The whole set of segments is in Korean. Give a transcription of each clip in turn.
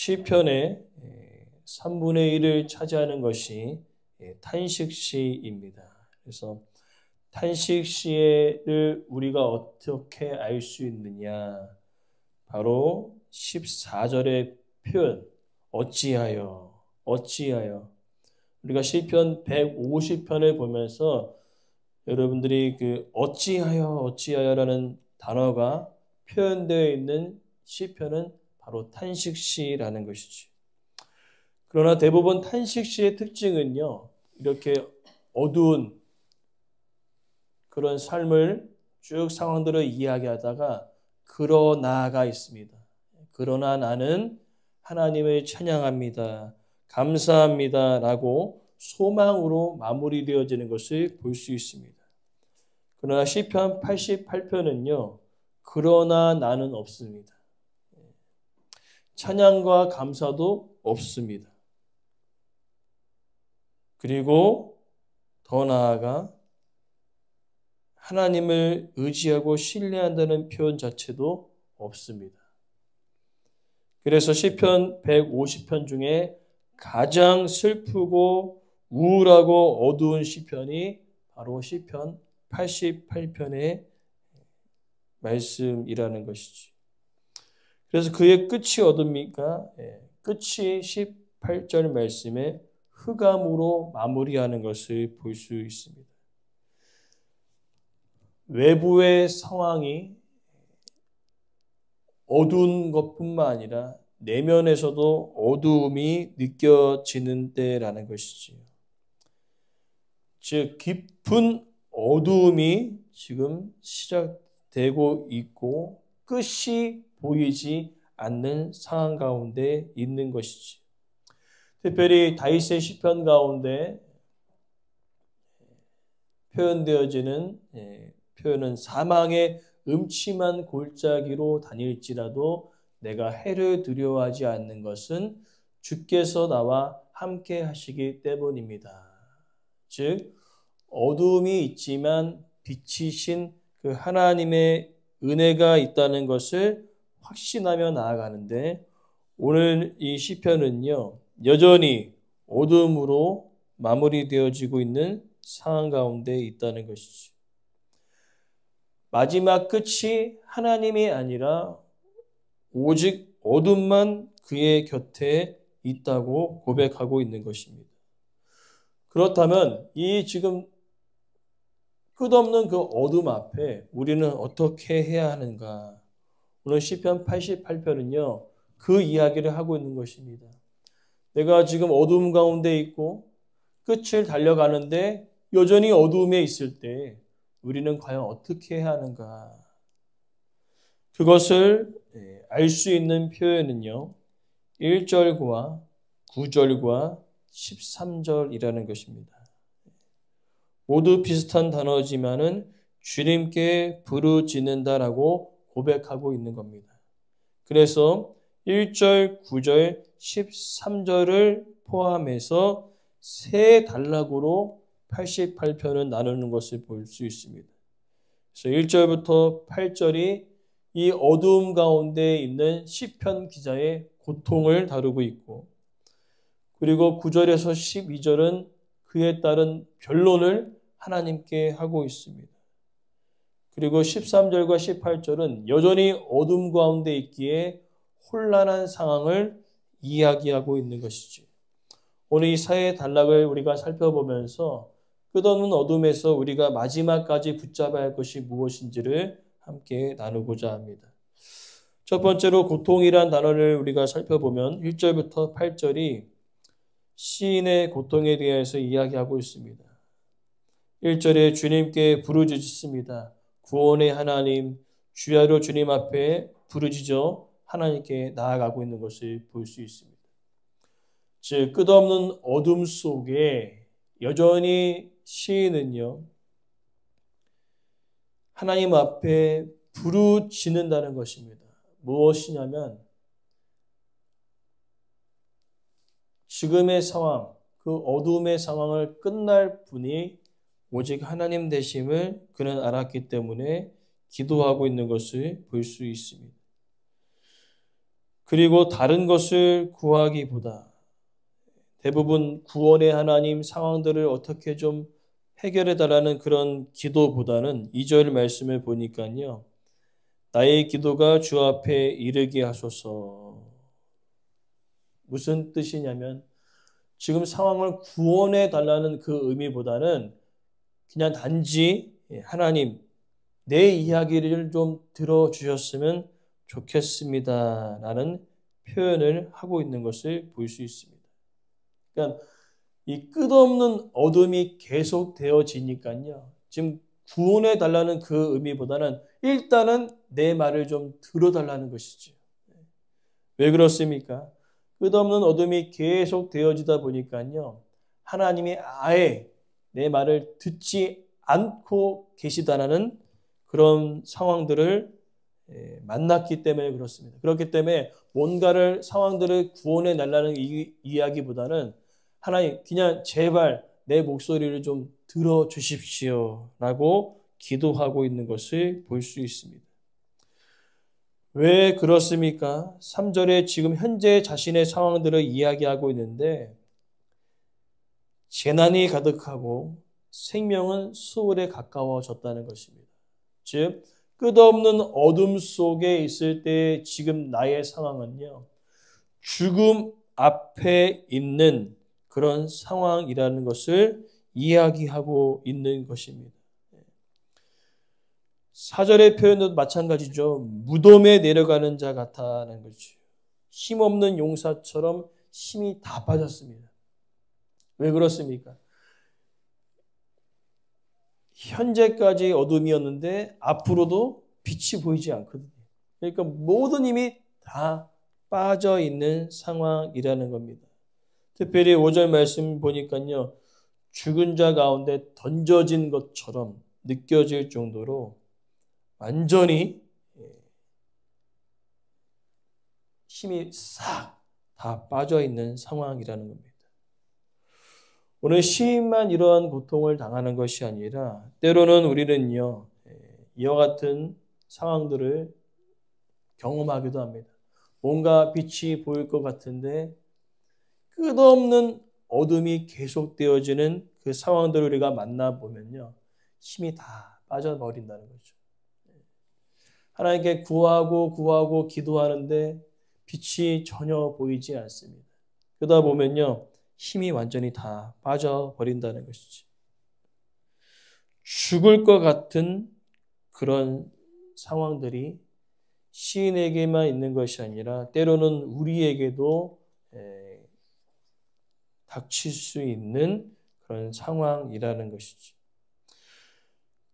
시편의 3분의 1을 차지하는 것이 탄식시입니다. 그래서 탄식시를 우리가 어떻게 알 수 있느냐? 바로 14절의 표현, 어찌하여. 우리가 시편 150편을 보면서 여러분들이 그 어찌하여라는 단어가 표현되어 있는 시편은 바로 탄식시라는 것이지. 그러나 대부분 탄식시의 특징은요, 이렇게 어두운 그런 삶을 쭉 상황들을 이야기하다가 그러나가 있습니다. 그러나 나는 하나님을 찬양합니다. 감사합니다. 라고 소망으로 마무리되어지는 것을 볼 수 있습니다. 그러나 시편 88편은요. 그러나 나는 없습니다. 찬양과 감사도 없습니다. 그리고 더 나아가 하나님을 의지하고 신뢰한다는 표현 자체도 없습니다. 그래서 시편 150편 중에 가장 슬프고 우울하고 어두운 시편이 바로 시편 88편의 말씀이라는 것이지. 그래서 그의 끝이 어딥니까? 끝이 18절 말씀에 흑암으로 마무리하는 것을 볼 수 있습니다. 외부의 상황이 어두운 것뿐만 아니라 내면에서도 어두움이 느껴지는 때라는 것이지요. 즉 깊은 어두움이 지금 시작되고 있고 끝이 보이지 않는 상황 가운데 있는 것이지. 특별히 다윗의 시편 가운데 표현되어지는 표현은 사망의 음침한 골짜기로 다닐지라도 내가 해를 두려워하지 않는 것은 주께서 나와 함께 하시기 때문입니다. 즉 어두움이 있지만 빛이신 그 하나님의 은혜가 있다는 것을 확신하며 나아가는데 오늘 이 시편은요 여전히 어두움으로 마무리되어지고 있는 상황 가운데 있다는 것이죠. 마지막 끝이 하나님이 아니라 오직 어둠만 그의 곁에 있다고 고백하고 있는 것입니다. 그렇다면 이 지금 끝없는 그 어둠 앞에 우리는 어떻게 해야 하는가? 오늘 시편 88편은요. 그 이야기를 하고 있는 것입니다. 내가 지금 어둠 가운데 있고 끝을 달려가는데 여전히 어두움에 있을 때 우리는 과연 어떻게 해야 하는가? 그것을 알 수 있는 표현은요. 1절과 9절과 13절이라는 것입니다. 모두 비슷한 단어지만은 주님께 부르짖는다라고 고백하고 있는 겁니다. 그래서 1절, 9절, 13절을 포함해서 세 단락으로 88편을 나누는 것을 볼 수 있습니다. 그래서 1절부터 8절이 이 어두움 가운데 있는 시편 기자의 고통을 다루고 있고 그리고 9절에서 12절은 그에 따른 변론을 하나님께 하고 있습니다. 그리고 13절과 18절은 여전히 어둠 가운데 있기에 혼란한 상황을 이야기하고 있는 것이죠. 오늘 이 사회 단락을 우리가 살펴보면서 끝없는 어둠에서 우리가 마지막까지 붙잡아야 할 것이 무엇인지를 함께 나누고자 합니다. 첫 번째로 고통이란 단어를 우리가 살펴보면 1절부터 8절이 시인의 고통에 대해서 이야기하고 있습니다. 1절에 주님께 부르짖습니다. 구원의 하나님, 주야로 주님 앞에 부르짖어 하나님께 나아가고 있는 것을 볼 수 있습니다. 즉 끝없는 어둠 속에 여전히 시인은요. 하나님 앞에 부르짖는다는 것입니다. 무엇이냐면 지금의 상황, 그 어둠의 상황을 끝날 분이 오직 하나님 되심을 그는 알았기 때문에 기도하고 있는 것을 볼 수 있습니다. 그리고 다른 것을 구하기보다 대부분 구원의 하나님 상황들을 어떻게 좀 해결해 달라는 그런 기도보다는 2절 말씀을 보니까요. 나의 기도가 주 앞에 이르게 하소서. 무슨 뜻이냐면 지금 상황을 구원해 달라는 그 의미보다는 그냥 단지 하나님 내 이야기를 좀 들어주셨으면 좋겠습니다. 라는 표현을 하고 있는 것을 볼 수 있습니다. 그러니까 이 끝없는 어둠이 계속되어지니까요. 지금 구원해 달라는 그 의미보다는 일단은 내 말을 좀 들어달라는 것이죠. 왜 그렇습니까? 끝없는 어둠이 계속되어지다 보니까요. 하나님이 아예 내 말을 듣지 않고 계시다라는 그런 상황들을 만났기 때문에 그렇습니다. 그렇기 때문에 뭔가를 상황들을 구원해 달라는 이야기보다는 하나님 그냥 제발 내 목소리를 좀 들어주십시오 라고 기도하고 있는 것을 볼 수 있습니다. 왜 그렇습니까? 3절에 지금 현재 자신의 상황들을 이야기하고 있는데 재난이 가득하고 생명은 수월에 가까워졌다는 것입니다. 즉 끝없는 어둠 속에 있을 때 지금 나의 상황은요. 죽음 앞에 있는 그런 상황이라는 것을 이야기하고 있는 것입니다. 4절의 표현도 마찬가지죠. 무덤에 내려가는 자 같다는 거죠. 힘없는 용사처럼 힘이 다 빠졌습니다. 왜 그렇습니까? 현재까지 어둠이었는데 앞으로도 빛이 보이지 않거든요. 그러니까 모든 힘이 다 빠져 있는 상황이라는 겁니다. 특별히 5절 말씀 보니까요. 죽은 자 가운데 던져진 것처럼 느껴질 정도로 완전히 힘이 싹 다 빠져 있는 상황이라는 겁니다. 오늘 시인만 이러한 고통을 당하는 것이 아니라 때로는 우리는요. 이와 같은 상황들을 경험하기도 합니다. 뭔가 빛이 보일 것 같은데 끝없는 어둠이 계속되어지는 그 상황들을 우리가 만나보면요. 힘이 다 빠져버린다는 거죠. 하나님께 구하고 기도하는데 빛이 전혀 보이지 않습니다. 그러다 보면요. 힘이 완전히 다 빠져버린다는 것이죠. 죽을 것 같은 그런 상황들이 시인에게만 있는 것이 아니라 때로는 우리에게도 닥칠 수 있는 그런 상황이라는 것이죠.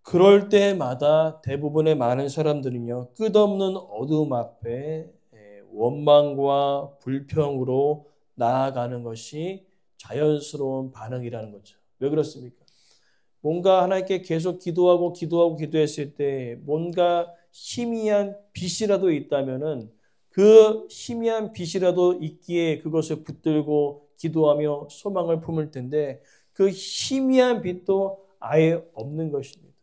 그럴 때마다 대부분의 많은 사람들은요. 끝없는 어둠 앞에 원망과 불평으로 나아가는 것이 자연스러운 반응이라는 거죠. 왜 그렇습니까? 뭔가 하나님께 계속 기도했을 때 뭔가 희미한 빛이라도 있다면은 그 희미한 빛이라도 있기에 그것을 붙들고 기도하며 소망을 품을 텐데 그 희미한 빛도 아예 없는 것입니다.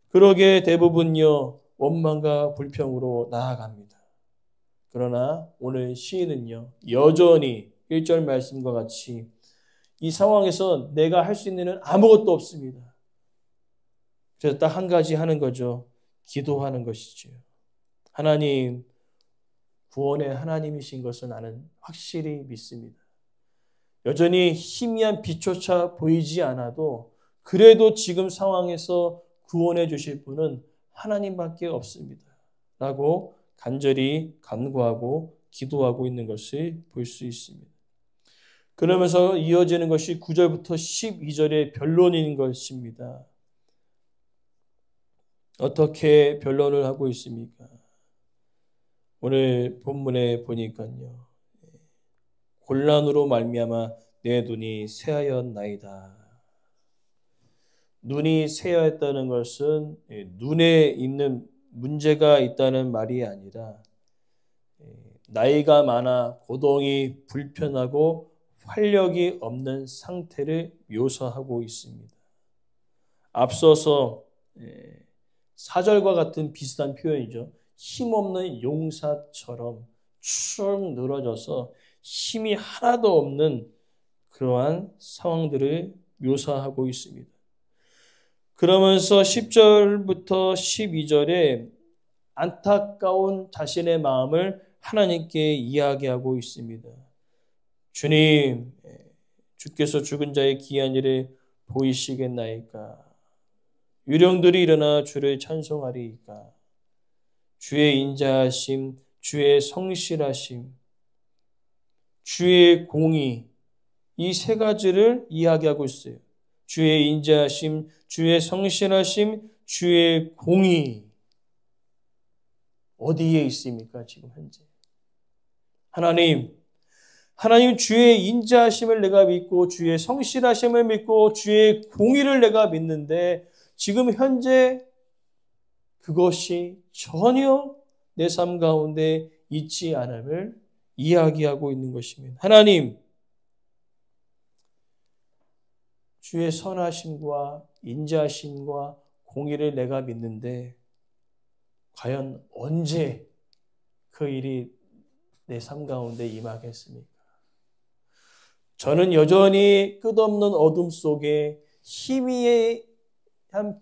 그러게 대부분요 원망과 불평으로 나아갑니다. 그러나 오늘 시인은요 여전히 1절 말씀과 같이 이 상황에서 내가 할 수 있는 일은 아무것도 없습니다. 그래서 딱 한 가지 하는 거죠. 기도하는 것이죠. 하나님, 구원의 하나님이신 것을 나는 확실히 믿습니다. 여전히 희미한 빛조차 보이지 않아도 그래도 지금 상황에서 구원해 주실 분은 하나님밖에 없습니다. 라고 간절히 간구하고 기도하고 있는 것을 볼 수 있습니다. 그러면서 이어지는 것이 9절부터 12절의 변론인 것입니다. 어떻게 변론을 하고 있습니까? 오늘 본문에 보니까요. 곤란으로 말미암아 내 눈이 새하였나이다. 눈이 새하였다는 것은 눈에 있는 문제가 있다는 말이 아니라 나이가 많아 고동이 불편하고 활력이 없는 상태를 묘사하고 있습니다. 앞서서 4절과 같은 비슷한 표현이죠. 힘없는 용사처럼 축 늘어져서 힘이 하나도 없는 그러한 상황들을 묘사하고 있습니다. 그러면서 10절부터 12절에 안타까운 자신의 마음을 하나님께 이야기하고 있습니다. 주님, 주께서 죽은 자의 귀한 일을 보이시겠나이까? 유령들이 일어나 주를 찬송하리이까? 주의 인자하심, 주의 성실하심, 주의 공의, 이 세 가지를 이야기하고 있어요. 주의 인자하심, 주의 성실하심, 주의 공의. 어디에 있습니까? 지금 현재. 하나님 주의 인자하심을 내가 믿고 주의 성실하심을 믿고 주의 공의를 내가 믿는데 지금 현재 그것이 전혀 내 삶 가운데 있지 않음을 이야기하고 있는 것입니다. 하나님, 주의 선하심과 인자하심과 공의를 내가 믿는데 과연 언제 그 일이 내 삶 가운데 임하겠습니까? 저는 여전히 끝없는 어둠 속에 희미한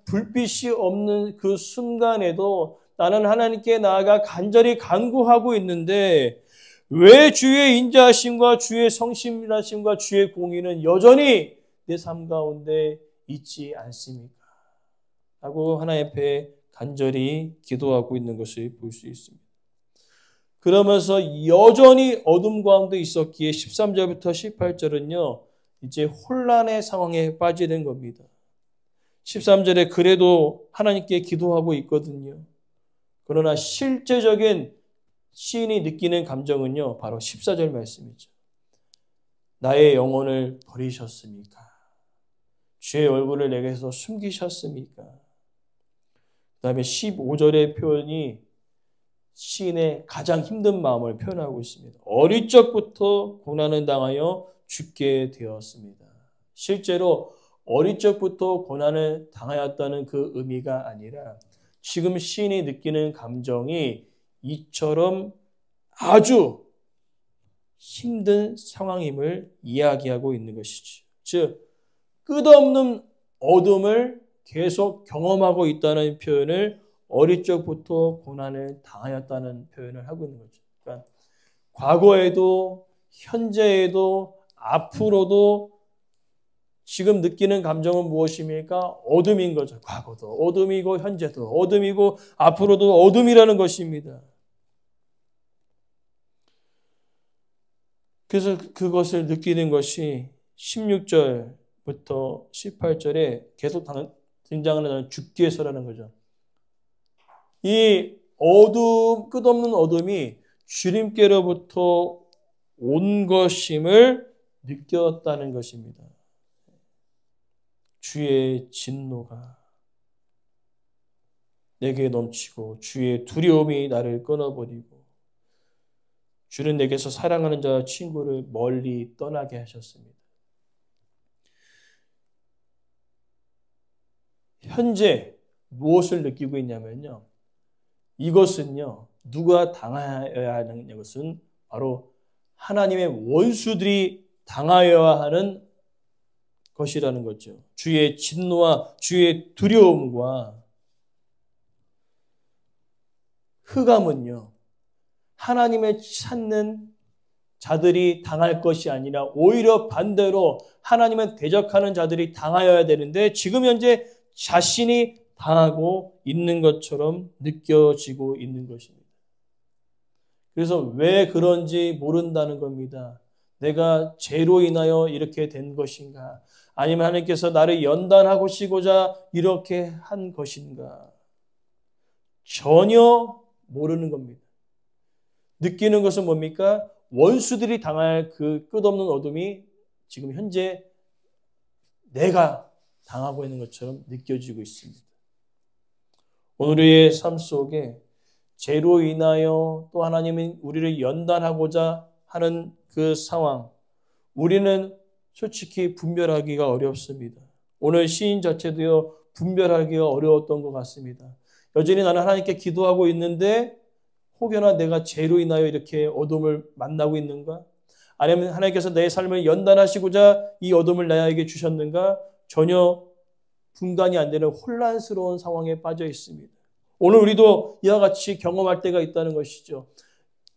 불빛이 없는 그 순간에도 나는 하나님께 나아가 간절히 간구하고 있는데 왜 주의 인자하심과 주의 성실하심과 주의 공의는 여전히 내 삶 가운데 있지 않습니까? 하고 하나님 앞에 간절히 기도하고 있는 것을 볼 수 있습니다. 그러면서 여전히 어둠 가운데 있었기에 13절부터 18절은요. 이제 혼란의 상황에 빠지는 겁니다. 13절에 그래도 하나님께 기도하고 있거든요. 그러나 실제적인 시인이 느끼는 감정은요. 바로 14절 말씀이죠. 나의 영혼을 버리셨습니까? 주의 얼굴을 내게서 숨기셨습니까? 그 다음에 15절의 표현이 시인의 가장 힘든 마음을 표현하고 있습니다. 어릴 적부터 고난을 당하여 죽게 되었습니다. 실제로 어릴 적부터 고난을 당하였다는 그 의미가 아니라 지금 시인이 느끼는 감정이 이처럼 아주 힘든 상황임을 이야기하고 있는 것이죠. 즉 끝없는 어둠을 계속 경험하고 있다는 표현을 어릴 적부터 고난을 당하였다는 표현을 하고 있는 거죠. 그러니까 과거에도 현재에도 앞으로도 지금 느끼는 감정은 무엇입니까? 어둠인 거죠. 과거도 어둠이고 현재도 어둠이고 앞으로도 어둠이라는 것입니다. 그래서 그것을 느끼는 것이 16절부터 18절에 계속 등장하는 주께서라는 거죠. 이 어둠, 끝없는 어둠이 주님께로부터 온 것임을 느꼈다는 것입니다. 주의 진노가 내게 넘치고 주의 두려움이 나를 끊어버리고 주는 내게서 사랑하는 자와 친구를 멀리 떠나게 하셨습니다. 현재 무엇을 느끼고 있냐면요. 이것은요. 누가 당하여야 하는 것은 바로 하나님의 원수들이 당하여야 하는 것이라는 거죠. 주의 진노와 주의 두려움과 흑암은요. 하나님을 찾는 자들이 당할 것이 아니라 오히려 반대로 하나님을 대적하는 자들이 당하여야 되는데 지금 현재 자신이 당하고 있는 것처럼 느껴지고 있는 것입니다. 그래서 왜 그런지 모른다는 겁니다. 내가 죄로 인하여 이렇게 된 것인가? 아니면 하나님께서 나를 연단하시고자 이렇게 한 것인가? 전혀 모르는 겁니다. 느끼는 것은 뭡니까? 원수들이 당할 그 끝없는 어둠이 지금 현재 내가 당하고 있는 것처럼 느껴지고 있습니다. 오늘의 삶 속에 죄로 인하여 또 하나님이 우리를 연단하고자 하는 그 상황, 우리는 솔직히 분별하기가 어렵습니다. 오늘 시인 자체도요, 분별하기가 어려웠던 것 같습니다. 여전히 나는 하나님께 기도하고 있는데 혹여나 내가 죄로 인하여 이렇게 어둠을 만나고 있는가? 아니면 하나님께서 내 삶을 연단하시고자 이 어둠을 나에게 주셨는가? 전혀 분간이 안 되는 혼란스러운 상황에 빠져 있습니다. 오늘 우리도 이와 같이 경험할 때가 있다는 것이죠.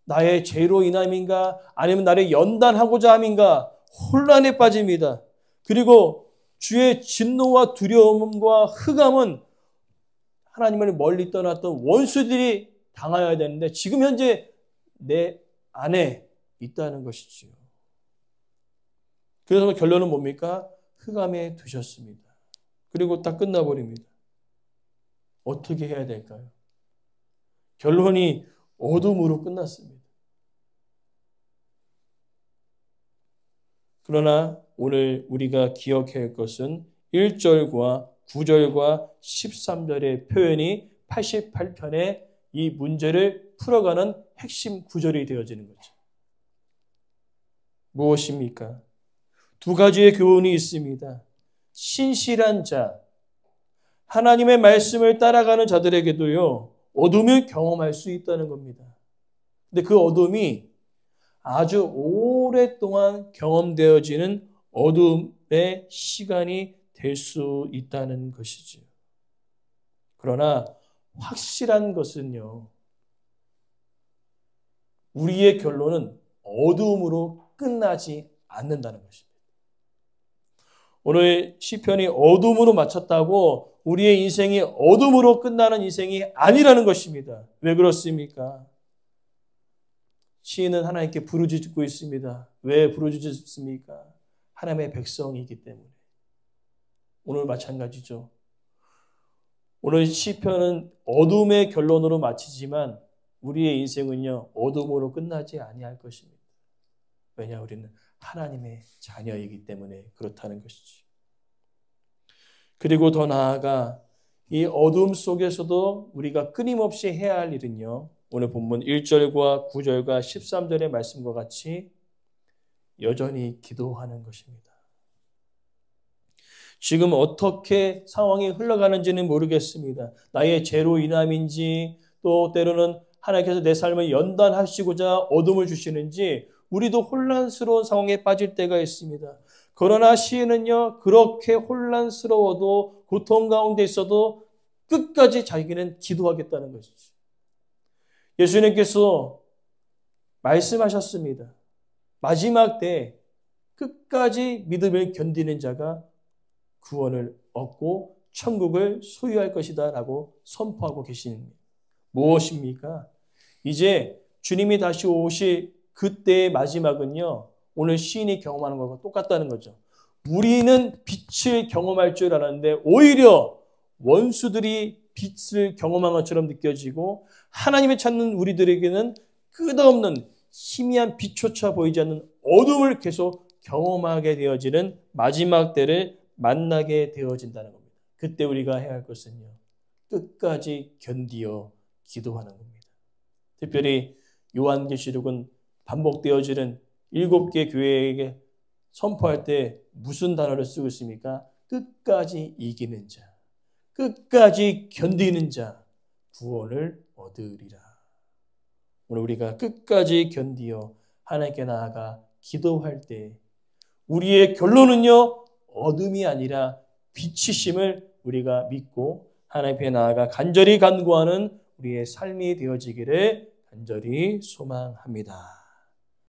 나의 죄로 인함인가? 아니면 나를 연단하고자 함인가? 혼란에 빠집니다. 그리고 주의 진노와 두려움과 흑암은 하나님을 멀리 떠났던 원수들이 당하여야 되는데 지금 현재 내 안에 있다는 것이지요. 그래서 결론은 뭡니까? 흑암에 두셨습니다. 그리고 딱 끝나버립니다. 어떻게 해야 될까요? 결론이 어둠으로 끝났습니다. 그러나 오늘 우리가 기억해야 할 것은 1절과 9절과 13절의 표현이 88편의 이 문제를 풀어가는 핵심 구절이 되어지는 거죠. 무엇입니까? 두 가지의 교훈이 있습니다. 신실한 자, 하나님의 말씀을 따라가는 자들에게도요, 어둠을 경험할 수 있다는 겁니다. 근데 그 어둠이 아주 오랫동안 경험되어지는 어둠의 시간이 될 수 있다는 것이지요. 그러나 확실한 것은요, 우리의 결론은 어둠으로 끝나지 않는다는 것입니다. 오늘 시편이 어둠으로 마쳤다고 우리의 인생이 어둠으로 끝나는 인생이 아니라는 것입니다. 왜 그렇습니까? 시인은 하나님께 부르짖고 있습니다. 왜 부르짖습니까? 하나님의 백성이기 때문에. 오늘 마찬가지죠. 오늘 시편은 어둠의 결론으로 마치지만 우리의 인생은요, 어둠으로 끝나지 아니할 것입니다. 왜냐, 우리는 하나님의 자녀이기 때문에 그렇다는 것이지. 그리고 더 나아가 이 어둠 속에서도 우리가 끊임없이 해야 할 일은요, 오늘 본문 1절과 9절과 13절의 말씀과 같이 여전히 기도하는 것입니다. 지금 어떻게 상황이 흘러가는지는 모르겠습니다. 나의 죄로 인함인지 또 때로는 하나님께서 내 삶을 연단하시고자 어둠을 주시는지 우리도 혼란스러운 상황에 빠질 때가 있습니다. 그러나 시인은요, 그렇게 혼란스러워도 고통 가운데 있어도 끝까지 자기는 기도하겠다는 것이죠. 예수님께서 말씀하셨습니다. 마지막 때 끝까지 믿음을 견디는 자가 구원을 얻고 천국을 소유할 것이다 라고 선포하고 계십니다. 무엇입니까? 이제 주님이 다시 오실 그때의 마지막은요, 오늘 시인이 경험하는 것과 똑같다는 거죠. 우리는 빛을 경험할 줄 알았는데 오히려 원수들이 빛을 경험한 것처럼 느껴지고 하나님을 찾는 우리들에게는 끝없는 희미한 빛조차 보이지 않는 어둠을 계속 경험하게 되어지는 마지막 때를 만나게 되어진다는 겁니다. 그때 우리가 해야 할 것은요, 끝까지 견디어 기도하는 겁니다. 특별히 요한계시록은 반복되어지는 7개 교회에게 선포할 때 무슨 단어를 쓰고 있습니까? 끝까지 이기는 자, 끝까지 견디는 자, 구원을 얻으리라. 오늘 우리가 끝까지 견디어 하나님께 나아가 기도할 때 우리의 결론은요, 어둠이 아니라 빛이심을 우리가 믿고 하나님께 나아가 간절히 간구하는 우리의 삶이 되어지기를 간절히 소망합니다.